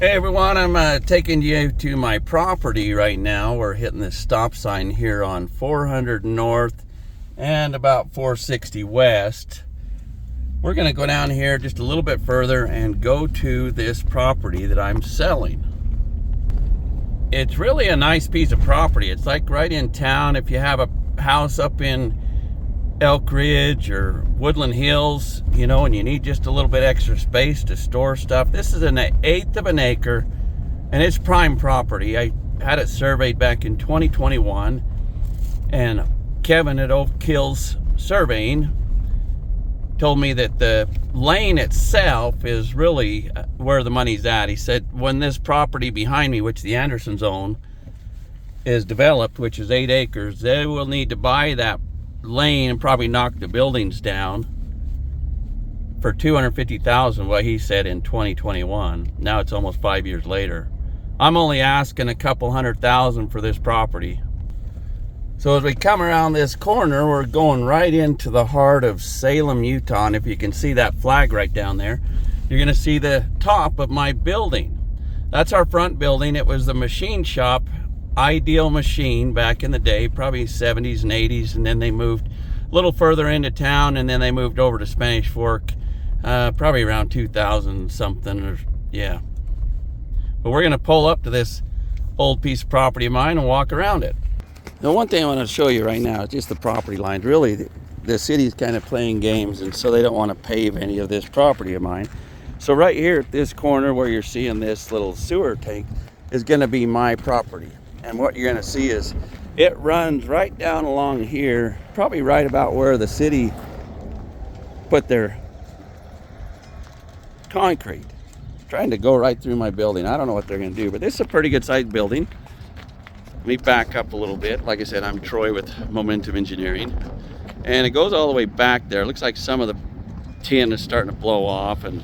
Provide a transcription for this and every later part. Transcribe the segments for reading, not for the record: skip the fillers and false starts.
Hey everyone, I'm taking you to my property right now. We're hitting this stop sign here on 400 North and about 460 West. We're going to go down here just a little bit further and go to this property that I'm selling. It's really a nice piece of property. It's like right in town. If you have a house up in Elk Ridge or Woodland Hills, you know, and you need just a little bit extra space to store stuff. This is an 1/8 of an acre and it's prime property. I had it surveyed back in 2021 and Kevin at Oak Hills Surveying told me that the lane itself is really where the money's at. He said when this property behind me, which the Andersons own, is developed, which is 8 acres, they will need to buy that lane and probably knock the buildings down for $250,000, what he said in 2021. Now it's almost 5 years later. I'm only asking a couple $100,000 for this property. So as we come around this corner, we're going right into the heart of Salem, Utah. And if you can see that flag right down there, you're going to see the top of my building. That's our front building. It was the machine shop, Ideal Machine, back in the day, probably 70s and 80s, and then they moved a little further into town, and then they moved over to Spanish Fork probably around 2000 something, or yeah. But we're going to pull up to this old piece of property of mine and walk around it. The one thing I want to show you right now is just the property lines. Really, the city's kind of playing games, and so they don't want to pave any of this property of mine. So right here at this corner where you're seeing this little sewer tank is going to be my property. And what you're going to see is it runs right down along here, probably right about where the city put their concrete. Trying to go right through my building. I don't know what they're going to do, but this is a pretty good sized building. Let me back up a little bit. Like I said, I'm Troy with Momentum Engineering. And it goes all the way back there. It looks like some of the tin is starting to blow off, and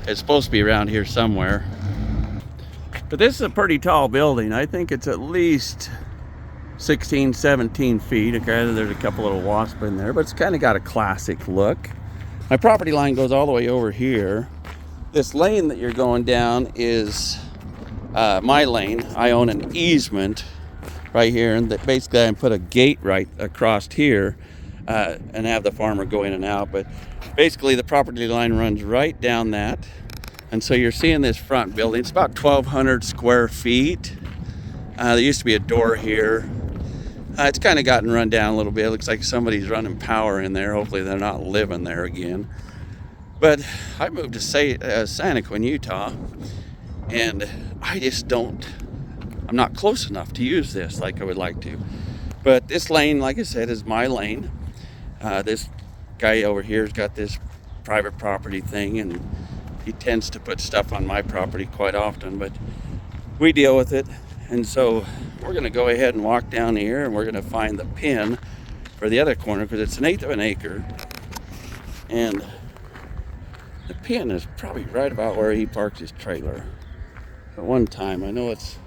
it's supposed to be around here somewhere. But this is a pretty tall building. I think it's at least 16, 17 feet. Okay, there's a couple little wasps in there, but it's kind of got a classic look. My property line goes all the way over here. This lane that you're going down is my lane. I own an easement right here, and basically I put a gate right across here and have the farmer go in and out. But basically the property line runs right down that. And so you're seeing this front building. It's about 1,200 square feet. There used to be a door here. It's kind of gotten run down a little bit. It looks like somebody's running power in there. Hopefully they're not living there again. But I moved to Santaquin, Utah, and I'm not close enough to use this like I would like to. But this lane, like I said, is my lane. This guy over here has got this private property thing, and he tends to put stuff on my property quite often, but we deal with it. And so we're going to go ahead and walk down here, and we're going to find the pin for the other corner, because it's an 1/8 of an acre. And the pin is probably right about where he parks his trailer. At one time, I know it's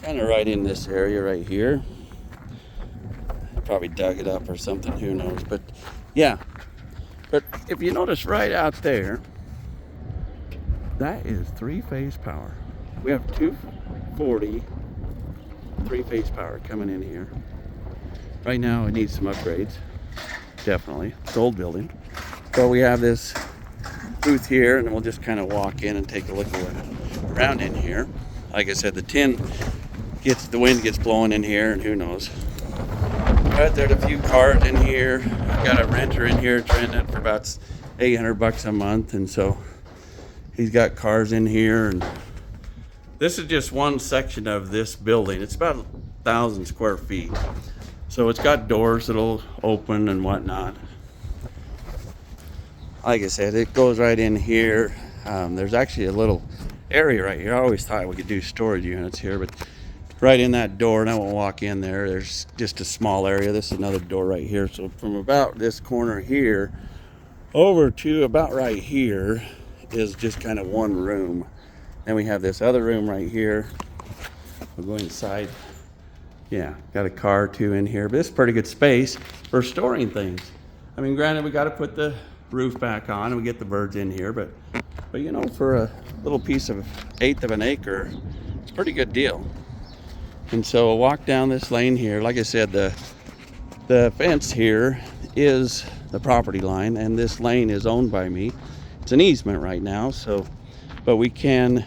kind of right in this area right here. He probably dug it up or something, who knows. But yeah, but if you notice right out there, that is 3-phase power. We have 240 3-phase power coming in here. Right now it needs some upgrades, definitely. It's an old building. So we have this booth here, and we'll just kind of walk in and take a look around in here. Like I said, the wind gets blowing in here, and who knows. But there's a few cars in here. I've got a renter in here renting it for about $800 a month, and so he's got cars in here. And this is just one section of this building. It's about 1,000 square feet. So it's got doors that'll open and whatnot. Like I said, it goes right in here. There's actually a little area right here. I always thought we could do storage units here, but right in that door, and I won't walk in there, there's just a small area. This is another door right here. So from about this corner here over to about right here is just kind of one room. Then we have this other room right here. We'll go inside. Yeah, got a car or two in here, but it's pretty good space for storing things. I mean, granted, we got to put the roof back on and we get the birds in here, but But you know, for a little piece of 1/8 of an acre, it's a pretty good deal. And so I'll walk down this lane here. Like I said, the fence here is the property line, and this lane is owned by me. It's an easement right now, so, but we can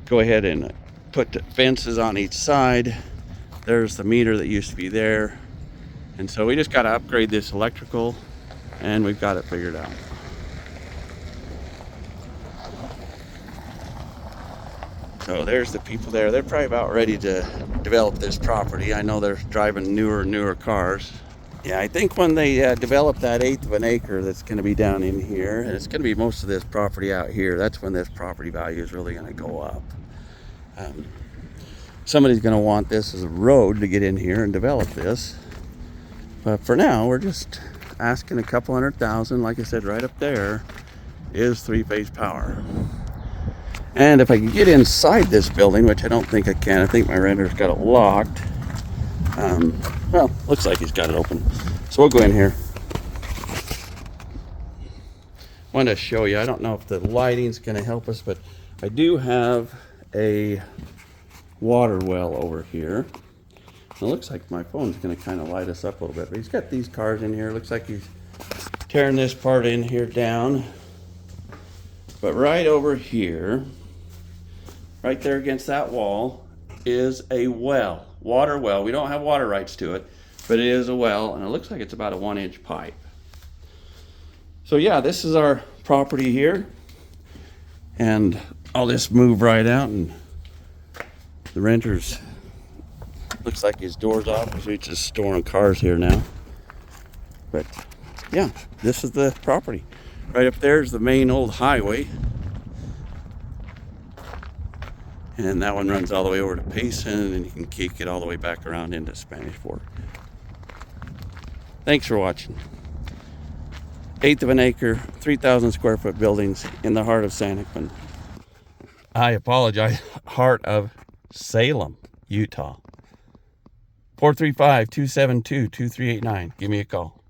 go ahead and put the fences on each side. There's the meter that used to be there. And so we just got to upgrade this electrical, and we've got it figured out. So there's the people there. They're probably about ready to develop this property. I know they're driving newer cars. Yeah, I think when they develop that 1/8 of an acre that's going to be down in here, and it's going to be most of this property out here, that's when this property value is really going to go up. Somebody's going to want this as a road to get in here and develop this. But for now, we're just asking a couple $100,000. Like I said, right up there is 3-phase power. And if I can get inside this building, which I don't think I can, I think my renter's got it locked. Well, looks like he's got it open. So we'll go in here. Want to show you, I don't know if the lighting's going to help us, but I do have a water well over here. It looks like my phone's going to kind of light us up a little bit, but he's got these cars in here. Looks like he's tearing this part in here down. But right over here, right there against that wall, is a well, water well. We don't have water rights to it, but it is a well, and it looks like it's about a 1-inch pipe. So yeah, this is our property here, and I'll just move right out, and the renter's, looks like his door's off, so he's just storing cars here now. But yeah, this is the property. Right up there is the main old highway. And that one runs all the way over to Payson, and you can kick it all the way back around into Spanish Fork. Thanks for watching. 1/8 of an acre, 3,000 square foot buildings in the heart of Santaquin. I apologize, heart of Salem, Utah. 435-272-2389. Give me a call.